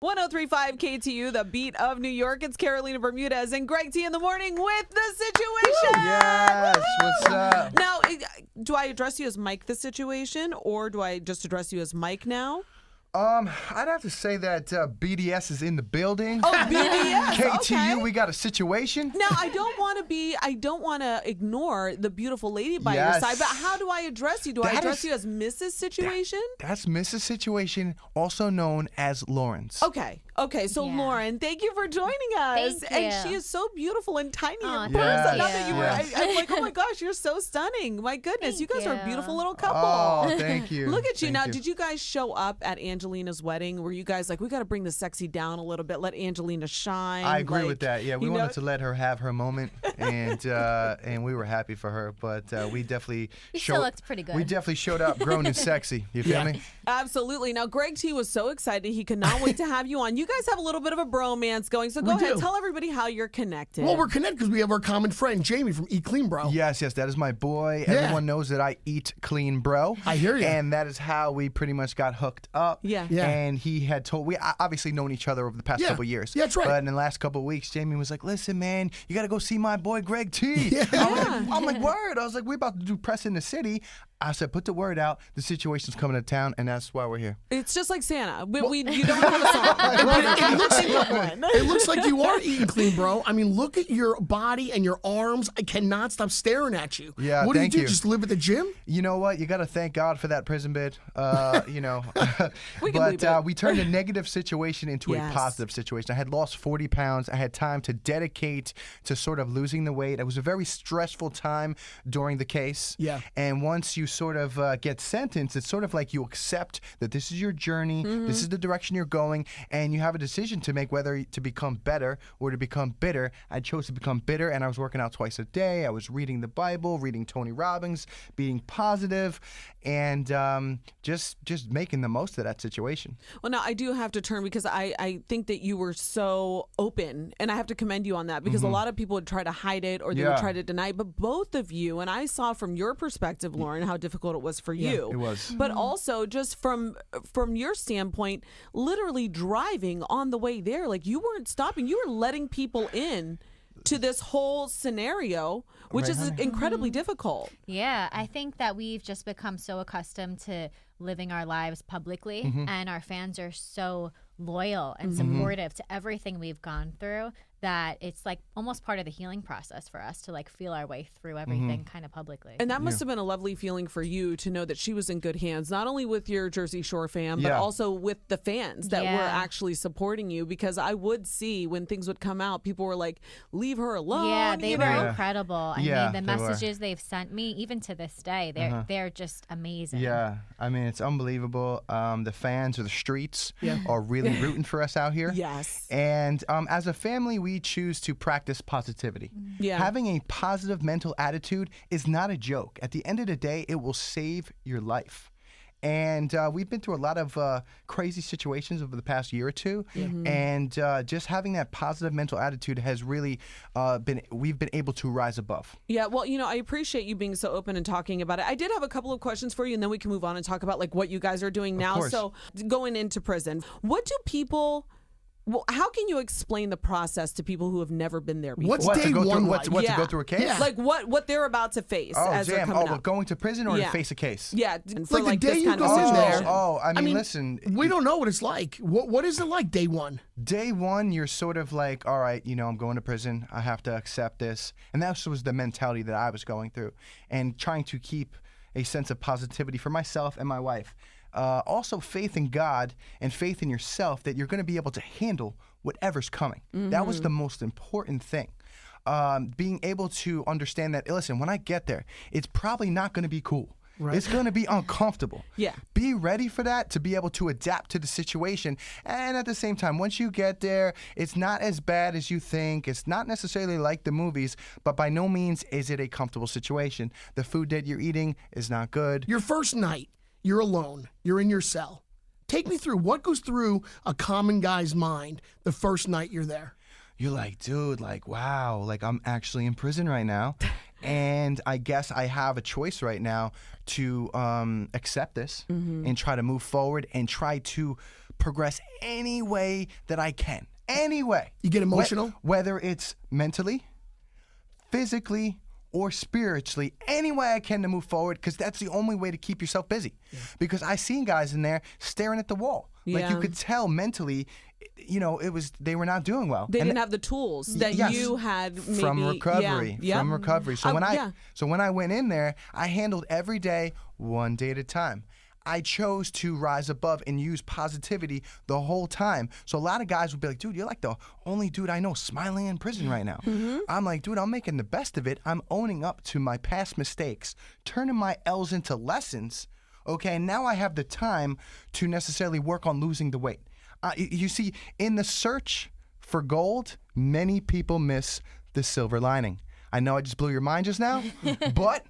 1035 KTU, the beat of New York. It's Carolina Bermudez and Greg T in the morning with The Situation. Yes, what's up? Now, do I address you as Mike The Situation, or do I just address you as Mike now? I'd have to say that BDS is in the building. Oh, BDS. KTU, okay. we got a situation. Now, I don't want to ignore the beautiful lady by your side, but how do I address you? Do I address you as Mrs. Situation? That's Mrs. Situation, also known as Lawrence. Okay, so Lauren, thank you for joining us. Thank and you. she is so beautiful and tiny in person. Yes, Not that you were, yes. I'm like, oh my gosh, you're so stunning. My goodness, you guys are a beautiful little couple. Oh, thank you. Look at you. Thank Now, you. did you guys show up at Angelina's wedding? Were you guys like, we got to bring the sexy down a little bit, let Angelina shine? I agree like, with that. Yeah, we wanted to let her have her moment, and we were happy for her. But we definitely still looked pretty good. We definitely showed up, grown and sexy. You feel me? Absolutely. Now, Greg T was so excited. He could not wait to have you on. You guys have a little bit of a bromance going, so go ahead. Tell everybody how you're connected. Well, we're connected because we have our common friend, Jamie from Eat Clean Bro. Yes, that is my boy. Yeah. Everyone knows that I eat clean, bro. I hear you. And that is how we pretty much got hooked up. Yeah. And he had told, we obviously known each other over the past couple years. Yeah, that's right. But in the last couple of weeks, Jamie was like, listen, man, you got to go see my boy, Greg T. Yeah. I'm like, word. I was like, we're about to do press in the city. I said, put the word out. The situation's coming to town, and that's why we're here. It's just like Santa. You don't have a song. It looks like you are eating clean, bro. I mean, look at your body and your arms. I cannot stop staring at you. Yeah, what do thank you do? you. Just live at the gym? You know what? You got to thank God for that prison bid. We can believe it. We turned a negative situation into a positive situation. I had lost 40 pounds. I had time to dedicate to sort of losing the weight. It was a very stressful time during the case. Yeah. And once you sort of get sentenced, it's sort of like you accept that this is your journey, this is the direction you're going, and you have a decision to make whether to become better or to become bitter. I chose to become bitter, and I was working out twice a day. I was reading the Bible, reading Tony Robbins, being positive, and just making the most of that situation. Well, now I do have to turn because I think that you were so open, and I have to commend you on that because a lot of people would try to hide it or they would try to deny it. But both of you, and I saw from your perspective, Lauren, how difficult it was for you. It was. But also just from your standpoint, literally driving on the way there, like you weren't stopping. You were letting people in to this whole scenario, which is incredibly difficult. Yeah, I think that we've just become so accustomed to living our lives publicly, and our fans are so loyal and supportive to everything we've gone through that it's like almost part of the healing process for us to like feel our way through everything kind of publicly. And that must have been a lovely feeling for you to know that she was in good hands, not only with your Jersey Shore fam, but also with the fans that were actually supporting you. Because I would see when things would come out, people were like, leave her alone. Yeah, they were incredible. I mean, the they were. messages they've sent me, even to this day, they're just amazing. Yeah, I mean, it's unbelievable. The fans or the streets are really rooting for us out here. Yes. And as a family, we choose to practice positivity. Yeah. Having a positive mental attitude is not a joke. At the end of the day, it will save your life. And we've been through a lot of crazy situations over the past year or two. And just having that positive mental attitude has really we've been able to rise above. Yeah, well, I appreciate you being so open and talking about it. I did have a couple of questions for you, and then we can move on and talk about like what you guys are doing now. course. So going into prison, what do people... Well, how can you explain the process to people who have never been there before? What's day one like? To go through a case? Yeah. Like what they're about to face as they're coming up. Going to prison or to face a case? Yeah, for Like the day this you kind go of in situation. there. I mean, listen. We don't know what it's like. What is it like day one? Day one, you're sort of like, all right, I'm going to prison. I have to accept this. And that was the mentality that I was going through and trying to keep a sense of positivity for myself and my wife. Also faith in God and faith in yourself that you're going to be able to handle whatever's coming. That was the most important thing. Being able to understand that, listen, when I get there, it's probably not going to be cool. Right. It's going to be uncomfortable. Yeah. Be ready for that, to be able to adapt to the situation. And at the same time, once you get there, it's not as bad as you think. It's not necessarily like the movies, but by no means is it a comfortable situation. The food that you're eating is not good. Your first night, you're alone. You're in your cell. Take me through what goes through a common guy's mind the first night you're there. You're like, dude, like, wow, like I'm actually in prison right now. And I guess I have a choice right now to accept this and try to move forward and try to progress any way that I can. Any way. You get emotional? Whether it's mentally, physically, or spiritually, any way I can to move forward, because that's the only way to keep yourself busy. Because I seen guys in there staring at the wall. Like you could tell mentally, they were not doing well. They didn't have the tools that you had maybe. From recovery. From recovery. So when I went in there, I handled every day one day at a time. I chose to rise above and use positivity the whole time. So a lot of guys would be like, dude, you're like the only dude I know smiling in prison right now. I'm like, dude, I'm making the best of it. I'm owning up to my past mistakes, turning my L's into lessons. Okay, now I have the time to necessarily work on losing the weight. You see, in the search for gold, many people miss the silver lining. I know I just blew your mind just now, but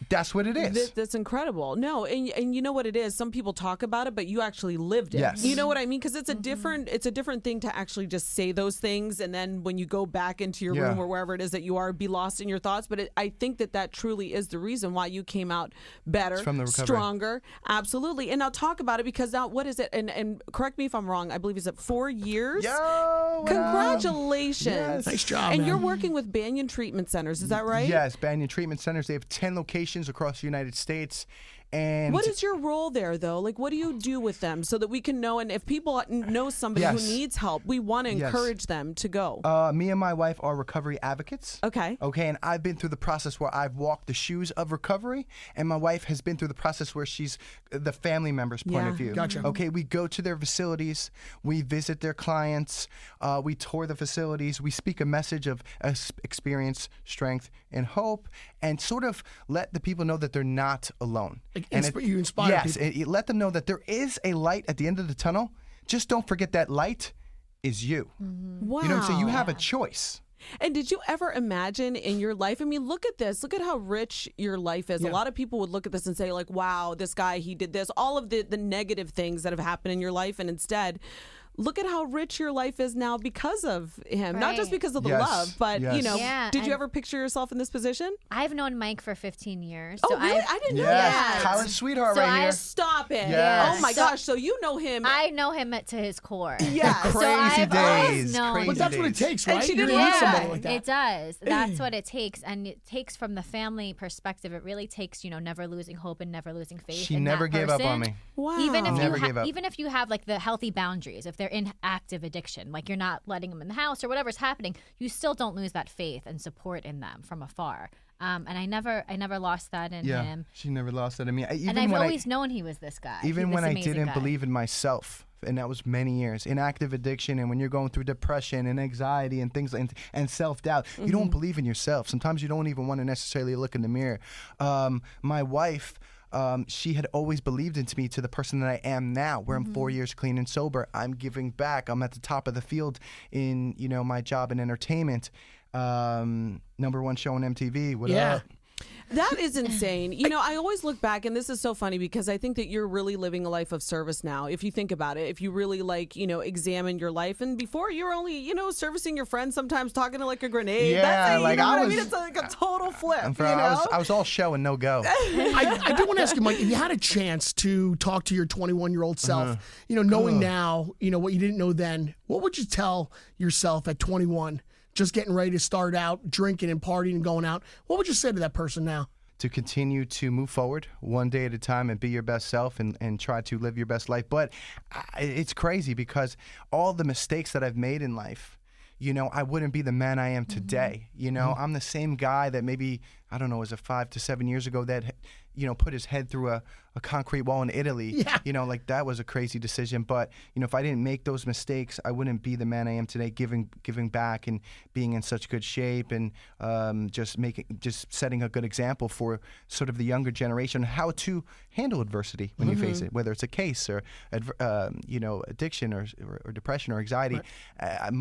that's what it is. That's incredible. No, and you know what it is? Some people talk about it, but you actually lived it. Yes. You know what I mean? Because it's a different thing to actually just say those things, and then when you go back into your room or wherever it is that you are, be lost in your thoughts. But I think that truly is the reason why you came out better, from the recovery. Stronger. Absolutely. And now talk about it, because now what is it? And correct me if I'm wrong. I believe it's at 4 years. Yo, congratulations. Yes. Nice job, And man. you're working with Banyan Treatment Centers. Is that right? Yes, Banyan Treatment Centers. They have 10 locations across the United States. And what is your role there, though? Like, what do you do with them so that we can know? And if people know somebody who needs help, we want to encourage them to go. Me and my wife are recovery advocates. Okay. Okay, and I've been through the process where I've walked the shoes of recovery, and my wife has been through the process where she's the family member's point of view. Gotcha. Okay, we go to their facilities, we visit their clients, we tour the facilities, we speak a message of experience, strength, and hope, and sort of let the people know that they're not alone. You inspire people. Yes, you let them know that there is a light at the end of the tunnel. Just don't forget that light is you. Wow. You know what I'm saying? You have a choice. And did you ever imagine in your life? I mean, look at this. Look at how rich your life is. Yeah. A lot of people would look at this and say, like, wow, this guy, he did this. All of the negative things that have happened in your life. And instead, look at how rich your life is now because of him. Not just Right. because of the Yes. love, but, Yes. you know, Yeah, did you and- ever picture yourself in this position? I've known Mike for 15 years. Oh, so really? I didn't know Yes, that. college sweetheart So right here. Stop it. Yes. Oh, my So- gosh. So you know him. I know him to his core. Yeah. So Crazy I've always days. known. Crazy But that's what it days. takes, And right? she You're didn't gonna need know somebody that. like that. It does. That's what it takes, and it takes from the family perspective. It really takes, never losing hope and never losing faith. She in never that gave up on person. me. Wow. Never gave up. Even if you have like the healthy boundaries, if they're in active addiction, like you're not letting them in the house or whatever's happening, you still don't lose that faith and support in them from afar. And I never lost that in him. She never lost that in me. And I've always known he was this guy. Even this when I amazing didn't guy. believe in myself, and that was many years in active addiction, and when you're going through depression and anxiety and things like and self-doubt, you don't believe in yourself. Sometimes you don't even want to necessarily look in the mirror. My wife, she had always believed into me to the person that I am now, where I'm 4 years clean and sober. I'm giving back. I'm at the top of the field in my job in entertainment. #1 show on MTV. What Yeah. up? That is insane. I always look back, and this is so funny because I think that you're really living a life of service now. If you think about it, if you really examine your life, and before you were only, servicing your friends, sometimes talking to like a grenade. Yeah, That's it, like you know I what I was- mean? It's like a total flip. Bro, I was all show and no go. I do want to ask you, Mike, if you had a chance to talk to your 21-year-old self, knowing now, what you didn't know then, what would you tell yourself at 21, just getting ready to start out drinking and partying and going out? What would you say to that person now? To continue to move forward one day at a time and be your best self and try to live your best life. But it's crazy because all the mistakes that I've made in life, I wouldn't be the man I am today. I'm the same guy that maybe, I don't know, was it 5 to 7 years ago that, put his head through a concrete wall in Italy. Yeah. Like that was a crazy decision. But, if I didn't make those mistakes, I wouldn't be the man I am today, giving back and being in such good shape and just setting a good example for sort of the younger generation, how to handle adversity when you face it, whether it's a case or, addiction or depression or anxiety.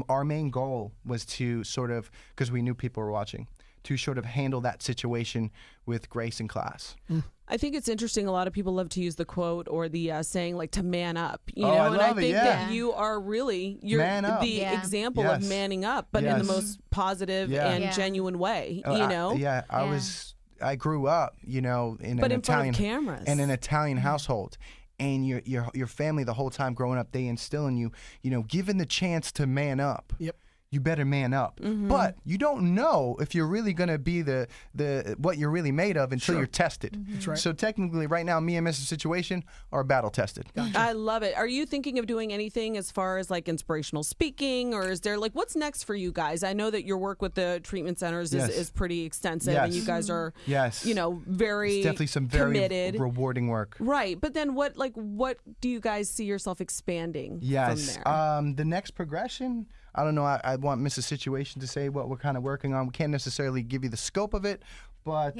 Our main goal was to sort of, because we knew people were watching, to sort of handle that situation with grace and class. I think it's interesting. A lot of people love to use the quote or the saying, like, to man up. I and I love it, think yeah. that you are really Man up. the Yeah. example of Yes. manning up, but in the Yes. most positive Yeah. and Yeah. genuine way. I grew up, in But an in front of Italian cameras. in an Italian household, and your family the whole time growing up, they instill in you, given the chance to man up. Yep. You better man up. But you don't know if you're really going to be the what you're really made of until you're tested. That's right. So technically right now, me and Mrs. Situation are battle tested. I love it. Are you thinking of doing anything as far as like inspirational speaking, or is there like what's next for you guys? I know that your work with the treatment centers is pretty extensive, and you guys are very it's definitely some very committed. rewarding work. Right. But then what do you guys see yourself expanding from there? The next progression, I don't know. I want Mrs. Situation to say what we're kind of working on. We can't necessarily give you the scope of it, but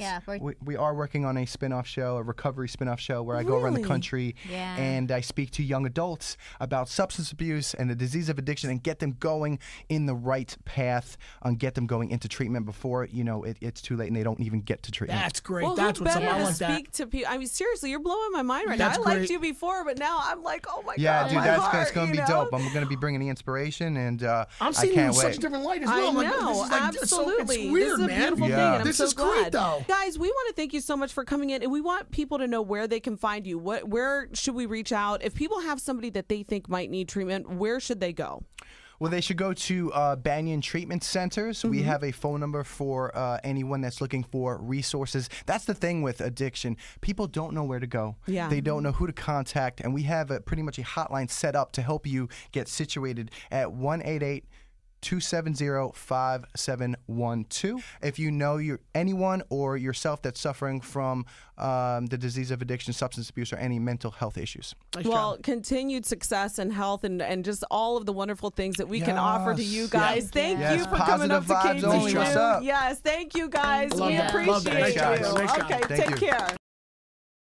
we are working on a spin-off show, a recovery spin-off show where I go around the country and I speak to young adults about substance abuse and the disease of addiction and get them going in the right path and get them going into treatment before, it's too late and they don't even get to treatment. That's great. Well, That's who what's better up. I to like that. speak to people? I mean, seriously, you're blowing my mind right That's now. I liked great. you before, but now I'm like, oh my Yeah, God, dude, my that's heart, going to be you know? dope. I'm going to be bringing the inspiration, and I'm seeing I you in can't such a wait. different light as I well. I'm like, know, this is like, absolutely. it's weird, this is a man. beautiful Yeah. thing, and I'm This so is glad. great, though. Guys, we want to thank you so much for coming in, and we want people to know where they can find you. Where should we reach out? If people have somebody that they think might need treatment, where should they go? Well, they should go to Banyan Treatment Centers. We have a phone number for anyone that's looking for resources. That's the thing with addiction. People don't know where to go. Yeah. They don't know who to contact. And we have pretty much a hotline set up to help you get situated at 1-888-270-5712. If you know anyone or yourself that's suffering from the disease of addiction, substance abuse, or any mental health issues. Nice Well, job. continued success and health and just all of the wonderful things that we can offer to you Yes. guys. Thank Yes, you for coming up to positive vibes KTU. only. What's up? Yes, thank you guys. Love We that. appreciate Love that. Nice you. job. Nice job. Okay, Thank take you. care.